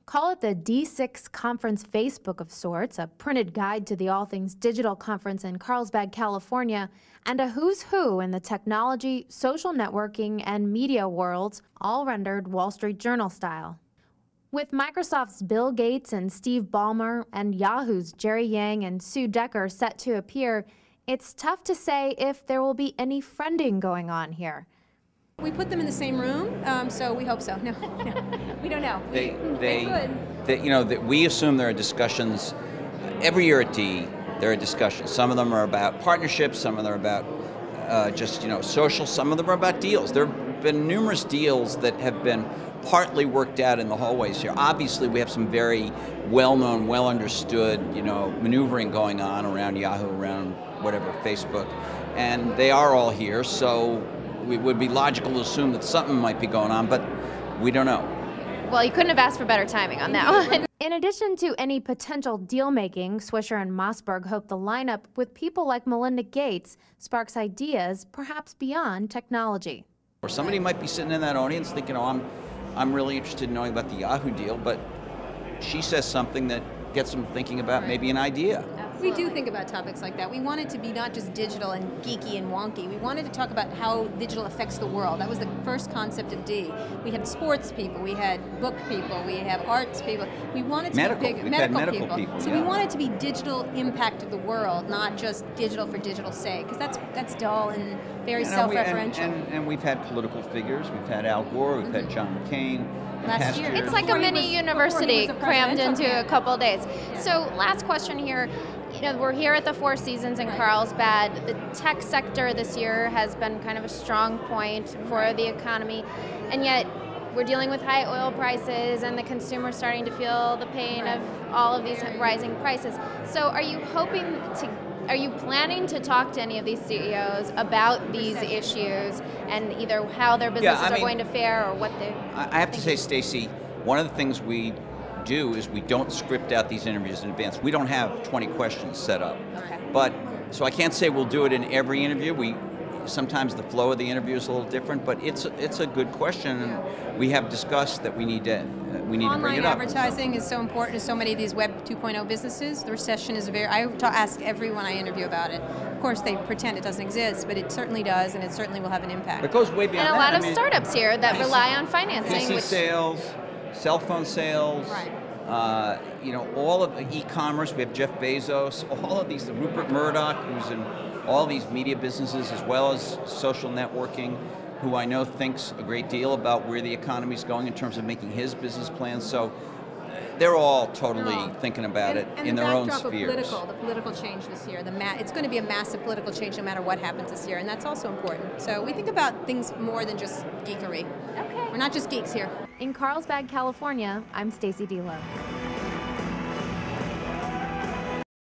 Call it the D6 Conference Facebook of sorts, a printed guide to the All Things Digital Conference in Carlsbad, California, and a who's who in the technology, social networking, and media worlds, all rendered Wall Street Journal style. With Microsoft's Bill Gates and Steve Ballmer and Yahoo's Jerry Yang and Sue Decker set to appear, it's tough to say if there will be any friending going on here. We put them in the same room, so we hope so. No, we don't know. We assume there are discussions every year at D. There are discussions. Some of them are about partnerships. Some of them are about social. Some of them are about deals. There have been numerous deals that have been partly worked out in the hallways here. Obviously, we have some very well-known, well-understood, maneuvering going on around Yahoo, around whatever, Facebook, and they are all here. So it would be logical to assume that something might be going on, but we don't know. Well, you couldn't have asked for better timing on that one. In addition to any potential deal-making, Swisher and Mossberg hope the lineup with people like Melinda Gates sparks ideas, perhaps beyond technology. Or somebody might be sitting in that audience thinking, I'm really interested in knowing about the Yahoo deal, but she says something that gets them thinking about maybe an idea. We do think about topics like that. We want it to be not just digital and geeky and wonky. We wanted to talk about how digital affects the world. That was the first concept of D. We had sports people, we had book people, we have arts people. We wanted to be big, medical people. So we wanted to be digital impact of the world, not just digital for digital's sake, because that's dull and very self-referential. And we've had political figures. We've had Al Gore. We've had John McCain. Last year. It's like a mini university crammed into a couple of days. Yeah. So last question here. We're here at the Four Seasons in Carlsbad. The tech sector this year has been kind of a strong point for the economy, and yet we're dealing with high oil prices and the consumer starting to feel the pain of all of these rising prices. So are you planning to talk to any of these CEOs about these issues and either how their businesses are going to fare or what they... I have to say, Stacey, one of the things we do is we don't script out these interviews in advance. We don't have 20 questions set up. Okay. So I can't say we'll do it in every interview. Sometimes the flow of the interview is a little different, but it's a good question, and we have discussed that we need to bring it up. Online advertising is so important to so many of these Web 2.0 businesses. The recession is I ask everyone I interview about it. Of course, they pretend it doesn't exist, but it certainly does, and it certainly will have an impact. It goes way beyond that. And a lot of startups here that rely on financing. PC sales, cell phone sales, all of the e-commerce. We have Jeff Bezos, all of these, Rupert Murdoch, who's in all these media businesses as well as social networking, who I know thinks a great deal about where the economy is going in terms of making his business plans. So they're all totally thinking about it in their own spheres. The political change this year, it's going to be a massive political change no matter what happens this year, and that's also important. So we think about things more than just geekery. Okay. We're not just geeks here. In Carlsbad, California, I'm Stacey Delo.